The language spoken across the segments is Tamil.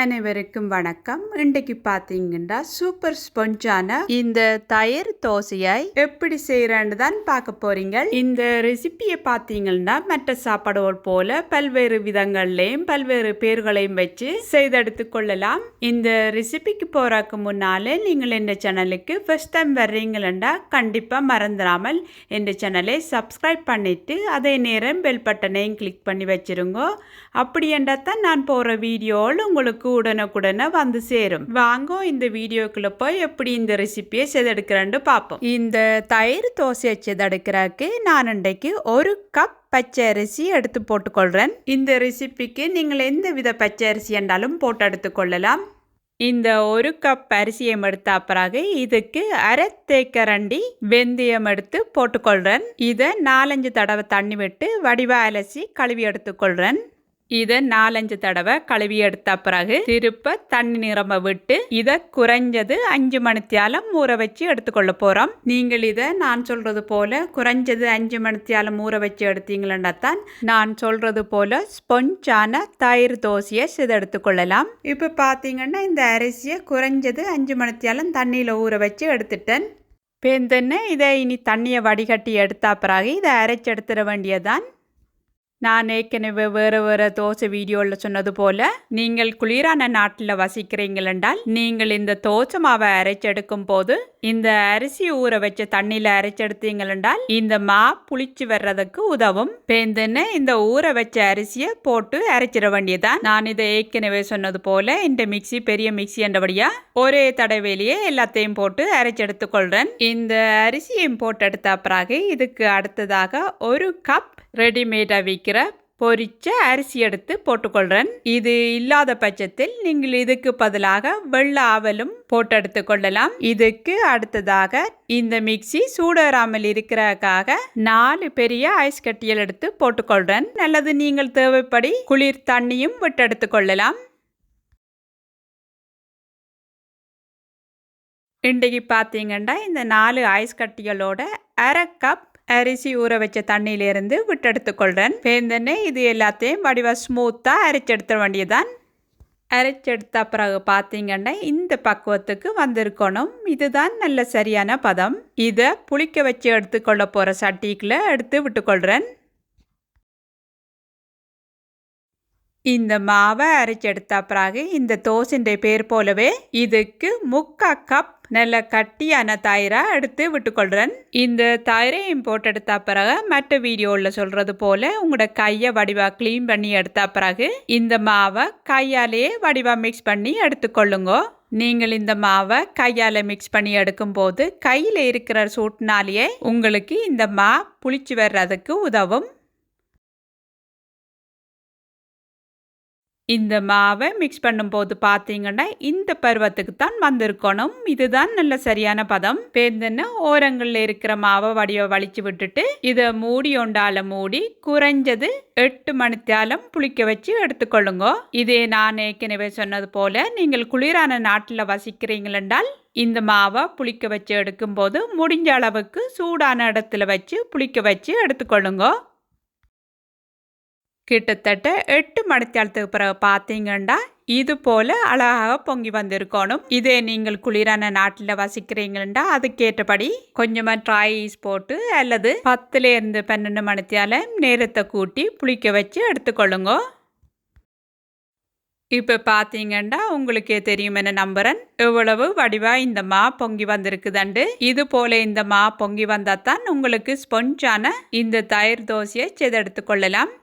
அனைவருக்கும் வணக்கம். இன்றைக்கு பார்த்தீங்கன்னா சூப்பர் ஸ்பஞ்சான இந்த தயிர் தோசையை எப்படி செய்யறேன்னு தான் பார்க்க போறீங்க. இந்த ரெசிபியை பார்த்தீங்கன்னா மற்ற சாப்பாடுகள் போல பல்வேறு விதங்கள்லையும் பல்வேறு பேர்களையும் வச்சு செய்தெடுத்து கொள்ளலாம். இந்த ரெசிபிக்கு போறதுக்கு முன்னாலே நீங்கள் இந்த சேனலுக்கு ஃபர்ஸ்ட் டைம் வர்றீங்களா கண்டிப்பா மறந்துடாமல் இந்த சேனலை சப்ஸ்கிரைப் பண்ணிட்டு அதே நேரம் பெல் பட்டனையும் கிளிக் பண்ணி வச்சிருங்க. அப்படி என்றால் நான் போற வீடியோவில் உங்களுக்கு உடனுக்குடனே வந்து சேரும். வாங்க இந்த வீடியோக்குள்ள போய் எப்படி இந்த ரெசிபியை செய்தெடுக்கிறேன்னு பார்ப்போம். இந்த தயிர் தோசையை செய்தெடுக்கிறதுக்கு நான் இன்றைக்கு 1 கப் பச்சை அரிசி எடுத்து போட்டுக்கொள்கிறேன். இந்த ரெசிபிக்கு நீங்கள் எந்த வித பச்சை அரிசி என்றாலும் போட்டு எடுத்துக்கொள்ளலாம். இந்த 1 கப் அரிசியை எடுத்த பிறகு இதுக்கு அரை தேக்கரண்டி வெந்தயம் எடுத்து போட்டுக்கொள்கிறேன். இதை 4-5 தடவை தண்ணி விட்டு வடிவா அலசி கழுவி எடுத்துக்கொள்கிறேன். இதை 4-5 தடவை கழுவி எடுத்த பிறகு திருப்ப தண்ணி நிரம்ப விட்டு இதை குறைஞ்சது 5 மணித்தியாலம் ஊற வச்சு எடுத்துக்கொள்ள போறோம். நீங்கள் இதை நான் சொல்றது போல குறைஞ்சது 5 மணித்தியாலம் ஊற வச்சு எடுத்தீங்களா தான் நான் சொல்றது போல ஸ்பஞ்சான தயிர் தோசையை எடுத்துக்கொள்ளலாம். இப்ப பாத்தீங்கன்னா இந்த அரிசியை குறைஞ்சது 5 மணித்தியாலம் தண்ணியில ஊற வச்சு எடுத்துட்டேன். பேந்தன்னு இதை இனி தண்ணியை வடிகட்டி எடுத்த பிறகு இதை அரைச்சு எடுத்துட வேண்டியதான். நான் ஏற்கனவே வேறு தோசை வீடியோவில் சொன்னது போல நீங்கள் குளிரான நாட்டில் வசிக்கிறீங்கள் என்றால் நீங்கள் இந்த தோசை மாவை அரைச்செடுக்கும் போது இந்த அரிசி ஊற வச்ச தண்ணியில் அரைச்செடுத்தீங்கள் என்றால் இந்த மா புளிச்சு வர்றதுக்கு உதவும். பேந்துன்னு இந்த ஊற வச்ச அரிசியை போட்டு அரைச்சிட வேண்டியதான். நான் இதை ஏற்கனவே சொன்னது போல இந்த மிக்சி பெரிய மிக்சி என்றபடியா ஒரே தடவையிலேயே எல்லாத்தையும் போட்டு அரைச்செடுத்துக்கொள்றேன். இந்த அரிசியையும் போட்டு எடுத்த பிறகு இதுக்கு அடுத்ததாக 1 கப் ரெடிமேடாக விற்கிற பொரிச்ச அரிசி எடுத்து போட்டுக்கொள்கிறேன். இது இல்லாத பட்சத்தில் நீங்கள் இதுக்கு பதிலாக வெள்ளை ஆவலும் போட்டு எடுத்துக்கொள்ளலாம். இதுக்கு அடுத்ததாக இந்த மிக்சி சூடேறாமல் இருக்கிறதுக்காக 4 பெரிய ஐஸ் கட்டியல் எடுத்து போட்டுக்கொள்கிறேன். நல்லது, நீங்கள் தேவைப்படி குளிர் தண்ணியும் விட்டு எடுத்துக்கொள்ளலாம். இன்றைக்கு பார்த்தீங்கன்னா இந்த 4 ஐஸ் கட்டிகளோட அரை கப் அரிசி ஊற வச்ச தண்ணியிலிருந்து விட்டு எடுத்துக்கொள்கிறேன். பேந்தனே இது எல்லாத்தையும் வடிவா ஸ்மூத்தாக அரைச்செடுத்த வேண்டியதான். அரைச்செடுத்த பிறகு பார்த்தீங்கன்னா இந்த பக்குவத்துக்கு வந்திருக்கணும். இதுதான் நல்ல சரியான பதம். இதை புளிக்க வச்சு எடுத்துக்கொள்ள போகிற சட்டிக்குள்ள எடுத்து விட்டுக்கொள்கிறேன். இந்த மாவை அரைச்செடுத்த பிறகு இந்த தோசை பேர் போலவே இதுக்கு 3/4 கப் நல்ல கட்டியான தயிரா எடுத்து விட்டுக்கொள்கிறேன். இந்த தயிரையும் போட்டு எடுத்த பிறகு மற்ற வீடியோவில் சொல்றது போல உங்களோட கையை வடிவா கிளீன் பண்ணி எடுத்த பிறகு இந்த மாவை கையாலேயே வடிவா மிக்ஸ் பண்ணி எடுத்துக்கொள்ளுங்க. நீங்கள் இந்த மாவை கையால் மிக்ஸ் பண்ணி எடுக்கும் போது கையில் இருக்கிற சூட்டினாலேயே உங்களுக்கு இந்த மா புளிச்சு வர்றதுக்கு உதவும். இந்த மாவை மிக்ஸ் பண்ணும்போது பார்த்தீங்கன்னா இந்த பருவத்துக்கு தான் வந்திருக்கணும். இதுதான் நல்ல சரியான பதம். பேர்ந்துன்னு ஓரங்களில் இருக்கிற மாவை வலிச்சு விட்டுட்டு இதை மூடி குறைஞ்சது 8 மணித்தியாலம் புளிக்க வச்சு எடுத்துக்கொள்ளுங்க. இதே நான் ஏற்கனவே சொன்னது போல நீங்கள் குளிரான நாட்டில் வசிக்கிறீங்களென்றால் இந்த மாவை புளிக்க வச்சு எடுக்கும்போது முடிஞ்ச அளவுக்கு சூடான இடத்துல வச்சு புளிக்க வச்சு எடுத்துக்கொள்ளுங்க. கிட்டத்தட்ட 8 மணித்தியாலத்துக்கு பிறகு பார்த்தீங்கன்னா இது போல அழகாக பொங்கி வந்திருக்கணும். இதே நீங்கள் குளிரான நாட்டில் வசிக்கிறீங்களா அதுக்கேற்றபடி கொஞ்சமாக ட்ரை ஐஸ் போட்டு அல்லது 10 to 12 மணித்தியாலம் நேரத்தை கூட்டி புளிக்க வச்சு எடுத்துக்கொள்ளுங்க. இப்போ பார்த்தீங்கன்னா உங்களுக்கே தெரியும் என்ன நம்புறேன் எவ்வளவு வடிவா இந்த மா பொங்கி வந்திருக்குதாண்டு. இது போல இந்த மா பொங்கி வந்தால் தான் உங்களுக்கு ஸ்பஞ்சான இந்த தயிர் தோசையை செய்தெடுத்துக்கொள்ளலாம்.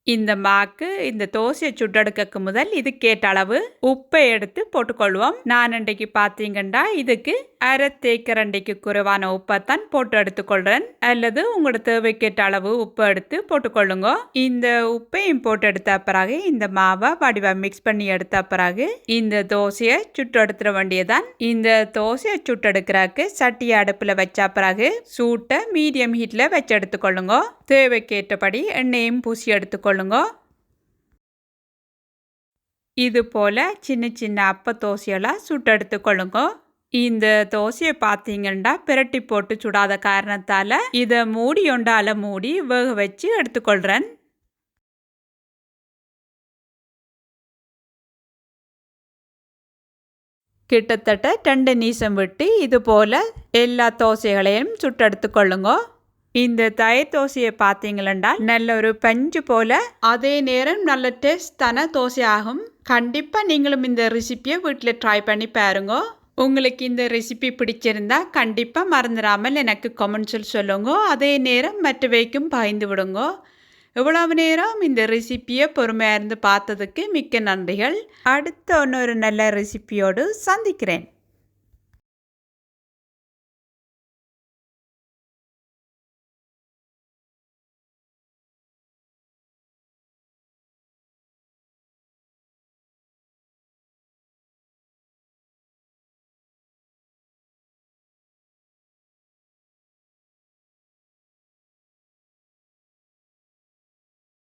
இந்த மாக்கு இந்த தோசையை சுட்டெடுக்க முதல் இது கேட்ட அளவு உப்பை எடுத்து போட்டுக்கொள்வோம். நான் இன்றைக்கு பார்த்தீங்கன்னா இதுக்கு அரை தேக்கரண்டிக்கு குறைவான உப்பைத்தான் போட்டு எடுத்துக்கொள்கிறேன். அல்லது உங்களோட தேவைக்கேற்ற அளவு உப்பு எடுத்து போட்டுக்கொள்ளுங்க. இந்த உப்பையும் போட்டு எடுத்த பிறகு இந்த மாவை வடிவா மிக்ஸ் பண்ணி எடுத்த பிறகு இந்த தோசையை சுட்டு எடுத்துட வேண்டியதான். இந்த தோசையை சுட்டு எடுக்கிறதுக்கு சட்டியை அடுப்பில் வச்ச பிறகு சூட்டை மீடியம் ஹீட்டில் வச்சு எடுத்துக்கொள்ளுங்க. தேவைக்கேற்றபடி எண்ணெயும் பூசி எடுத்துக்கொள்ளுங்க. இது போல சின்ன சின்ன அப்ப தோசையெல்லாம் சுட்டு எடுத்துக்கொள்ளுங்க. இந்த தோசையை பார்த்தீங்கன்னா பிரட்டி போட்டு சுடாத காரணத்தால் இதை மூடி வேக வச்சு எடுத்துக்கொள்கிறேன். கிட்டத்தட்ட 2 நிமிஷம் விட்டு இது போல் எல்லா தோசைகளையும் சுட்டெடுத்து கொள்ளுங்க. இந்த தயிர் தோசையை பார்த்தீங்களா நல்ல ஒரு பஞ்சு போல், அதே நேரம் நல்ல டேஸ்டான தோசை ஆகும். கண்டிப்பாக நீங்களும் இந்த ரெசிப்பியை வீட்டில் ட்ரை பண்ணி பாருங்க. உங்களுக்கு இந்த ரெசிபி பிடிச்சிருந்தா கண்டிப்பாக மறந்துடாமல் எனக்கு கமெண்ட்ஸில் சொல்லுங்க. அதே நேரம் மற்றவைக்கும் பகிர்ந்து விடுங்க. இவ்வளவு நேரம் இந்த ரெசிப்பியை பொறுமையாக இருந்து பார்த்ததுக்கு மிக்க நன்றிகள். அடுத்த இன்னொரு நல்ல ரெசிபியோடு சந்திக்கிறேன்.